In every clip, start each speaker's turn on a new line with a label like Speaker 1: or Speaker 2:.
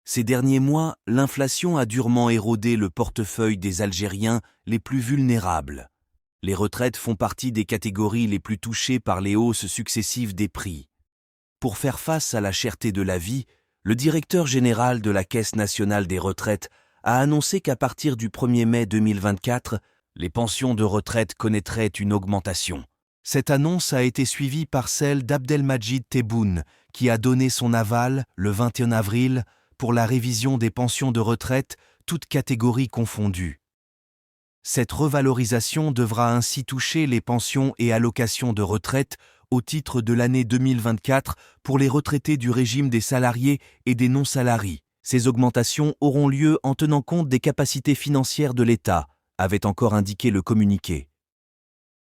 Speaker 1: Ces derniers mois, l'inflation a durement érodé le portefeuille des Algériens les plus vulnérables. Les retraites font partie des catégories les plus touchées par les hausses successives des prix. Pour faire face à la cherté de la vie, le directeur général de la Caisse nationale des retraites a annoncé qu'à partir du 1er mai 2024, les pensions de retraite connaîtraient une augmentation. Cette annonce a été suivie par celle d'Abdelmadjid Tebboune, qui a donné son aval, le 21 avril, pour la révision des pensions de retraite, toutes catégories confondues. Cette revalorisation devra ainsi toucher les pensions et allocations de retraite au titre de l'année 2024 pour les retraités du régime des salariés et des non-salariés. Ces augmentations auront lieu en tenant compte des capacités financières de l'État, avait encore indiqué le communiqué.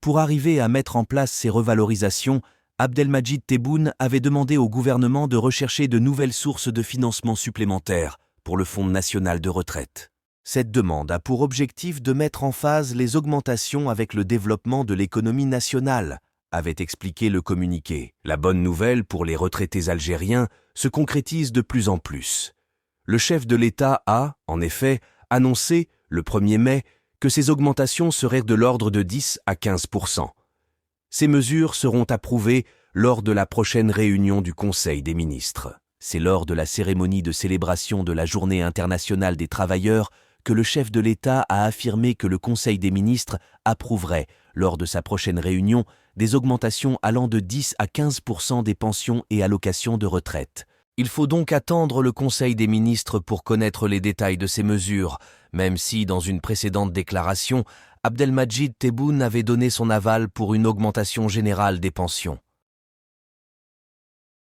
Speaker 1: Pour arriver à mettre en place ces revalorisations, Abdelmadjid Tebboune avait demandé au gouvernement de rechercher de nouvelles sources de financement supplémentaires pour le Fonds national de retraite. Cette demande a pour objectif de mettre en phase les augmentations avec le développement de l'économie nationale, avait expliqué le communiqué. La bonne nouvelle pour les retraités algériens se concrétise de plus en plus. Le chef de l'État a, en effet, annoncé, le 1er mai, que ces augmentations seraient de l'ordre de 10 à 15%. Ces mesures seront approuvées lors de la prochaine réunion du Conseil des ministres. C'est lors de la cérémonie de célébration de la Journée internationale des travailleurs que le chef de l'État a affirmé que le Conseil des ministres approuverait, lors de sa prochaine réunion, des augmentations allant de 10 à 15% des pensions et allocations de retraite. Il faut donc attendre le Conseil des ministres pour connaître les détails de ces mesures, même si, dans une précédente déclaration, Abdelmadjid Tebboune avait donné son aval pour une augmentation générale des pensions.